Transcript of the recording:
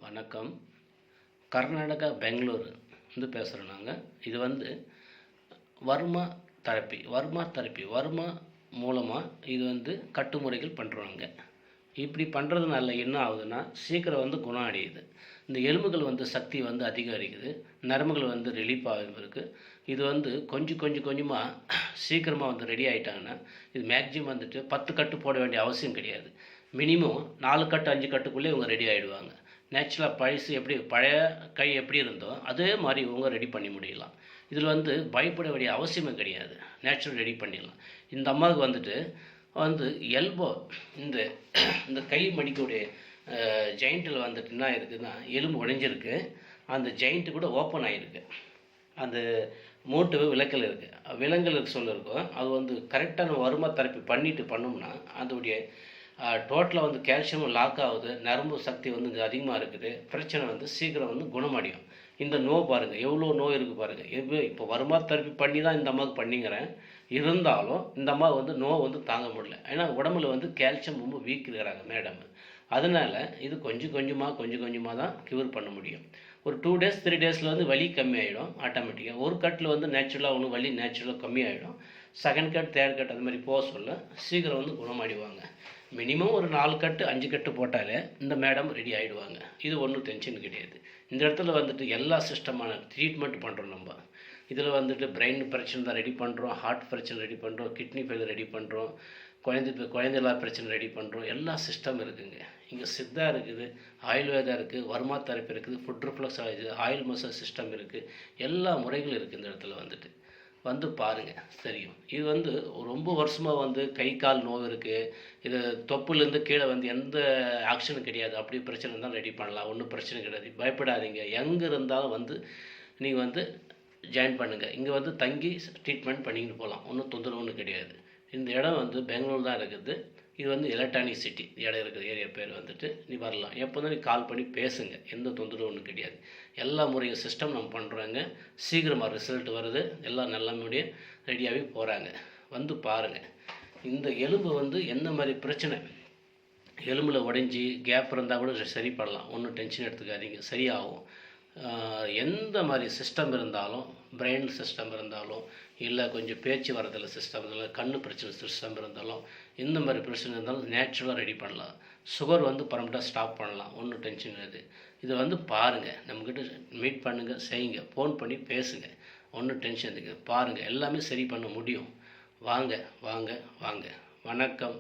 வணக்கம். கர்நாடகா பெங்களூர் வந்து பேசுகிறோம் நாங்கள். இது வந்து வர்மா தெரப்பி மூலமாக இது வந்து கட்டுமுறைகள் பண்ணுறாங்க. இப்படி பண்ணுறதுனால என்ன ஆகுதுன்னா, சீக்கிரம் வந்து குணம் அடையுது. இந்த எலும்புகள் வந்து சக்தி வந்து அதிகரிக்குது, நரம்புகள் வந்து ரிலீஃப் ஆகிருக்கு. இது வந்து கொஞ்சமாக சீக்கிரமாக வந்து ரெடி ஆகிட்டாங்கன்னா, இது மேக்ஸிமம் வந்துட்டு 10 கட்டு போட வேண்டிய அவசியம் கிடையாது. மினிமம் 4 கட்டு 5 கட்டுக்குள்ளே இவங்க ரெடி ஆகிடுவாங்க. நேச்சுரலாக பழைய கை எப்படி இருந்தோ அதே மாதிரி இவங்க ரெடி பண்ணி முடியலாம். இதில் வந்து பயப்பட வேண்டிய அவசியமே கிடையாது. நேச்சுரல் ரெடி பண்ணிடலாம். இந்த அம்மாவுக்கு வந்துட்டு எல்போ இந்த இந்த கை மடிக்கக்கூடிய ஜாயிண்ட்டில் வந்துட்டு என்ன இருக்குதுன்னா, எலும்பு உடைஞ்சிருக்கு. அந்த ஜாயிண்ட்டு கூட ஓப்பன் ஆகிருக்கு. அந்த மூட்டு விலங்கல் இருக்குது சொல்லியிருக்கோம். அது வந்து கரெக்டான வர்மா தெரப்பி பண்ணிட்டு பண்ணோம்னா அதோடைய டோட்டலாக வந்து கால்சியமும் லாக் ஆகுது, நரம்பு சக்தி வந்து இங்கே அதிகமாக இருக்குது, பிரச்சனை வந்து சீக்கிரம் வந்து குணமடையும். இந்த நோய் பாருங்கள், எவ்வளோ நோய் இருக்குது பாருங்கள். இப்போ வர்மா தெரப்பி பண்ணி தான் இந்த அம்மாவுக்கு பண்ணிங்கிறேன். இருந்தாலும் இந்த அம்மா வந்து நோய் வந்து தாங்க முடியல. ஏன்னா உடம்புல வந்து கால்சியம் ரொம்ப வீக் இருக்கிறாங்க மேடம். அதனால் இது கொஞ்சமாக தான் க்யூர் பண்ண முடியும். ஒரு 2 days 3 daysல வந்து வலி கம்மியாயிடும் ஆட்டோமேட்டிக்காக. ஒரு கட்டில் வந்து நேச்சுரலாக ஒன்று வலி நேச்சுரலாக கம்மியாயிடும். செகண்ட் கட் தேர்ட் கட் அது மாதிரி போக சொல்ல சீக்கிரம் வந்து குணமாடிவாங்க. மினிமம் ஒரு 4 கட்டு 5 கட்டு போட்டாலே இந்த மேடம் ரெடி ஆகிடுவாங்க. இது ஒன்றும் டென்ஷன் கிடையாது. இந்த இடத்துல வந்துட்டு எல்லா சிஸ்டமான ட்ரீட்மெண்ட் பண்ணுறோம் நம்ம. இதில் வந்துட்டு பிரெயின் பிரச்சனை தான் ரெடி பண்ணுறோம், ஹார்ட் பிரச்சனை ரெடி பண்ணுறோம், கிட்னி ஃபெயிலியர் ரெடி பண்ணுறோம், குழந்தைகளா பிரச்சனை ரெடி பண்ணுறோம். எல்லா சிஸ்டம் இருக்குதுங்க. இங்கே சித்தா இருக்குது, ஆயுர்வேதா இருக்குது, வர்மா தெரப்பி இருக்குது, ஃபுட் ரிஃப்ளெக்ஸ் ஆகுது, ஆயில் மசாஜ் சிஸ்டம் இருக்குது. எல்லா முறைகளும் இருக்குது இந்த இடத்துல வந்து பாருங்கள் தெரியும். இது வந்து ரொம்ப வருஷமாக வந்து கை கால் நோய் இருக்குது. இது தொப்புலேருந்து கீழே வந்து எந்த ஆக்ஷனும் கிடையாது. அப்படி பிரச்சனை இருந்தாலும் ரெடி பண்ணலாம், ஒன்றும் பிரச்சனை கிடையாது. பயப்படாதீங்க. எங்கே இருந்தாலும் வந்து நீங்கள் வந்து ஜாயின் பண்ணுங்கள். இங்கே வந்து தங்கி ட்ரீட்மெண்ட் பண்ணிக்கிட்டு போகலாம், ஒன்றும் தொந்தரவு ஒன்றும் கிடையாது. இந்த இடம் வந்து பெங்களூர் தான் இருக்குது. இது வந்து எலக்ட்ரானிக் சிட்டி இடம் இருக்குது. ஏரியா பேர் வந்துட்டு நீ வரலாம். எப்போ தான் நீ கால் பண்ணி பேசுங்க, எந்த தொந்தரவும் ஒன்றும் கிடையாது. எல்லா முறையும் சிஸ்டம் நம்ம பண்ணுறாங்க. சீக்கிரமாக ரிசல்ட் வருது. எல்லாம் நல்ல முடியும் ரெடியாகவே போகிறாங்க. வந்து பாருங்கள். இந்த எலும்பு வந்து எந்த மாதிரி பிரச்சனை, எலும்பில் உடைஞ்சி கேப் இருந்தால் கூட சரி பண்ணலாம், ஒன்றும் டென்ஷன் எடுத்துக்காதீங்க, சரியாகும். எந்த மாதிரி சிஸ்டம் இருந்தாலும், பிரெயின் சிஸ்டம் இருந்தாலும், இல்லை கொஞ்சம் பேச்சு வரதில் சிஸ்டம் இருந்தாலும், கண் பிரச்சனை சிஸ்டம் இருந்தாலும், இந்த மாதிரி பிரச்சனை இருந்தாலும் நேச்சுரலாக ரெடி பண்ணலாம். சுகர் வந்து பர்மனெண்ட்டாக ஸ்டாப் பண்ணலாம், ஒன்றும் டென்ஷன் கிடையாது. இதை வந்து பாருங்கள், நம்மக்கிட்ட மீட் பண்ணுங்கள், செய்யுங்க, ஃபோன் பண்ணி பேசுங்க, ஒன்றும் டென்ஷன் இருக்குது. பாருங்கள், எல்லாமே சரி பண்ண முடியும். வாங்க. வணக்கம்.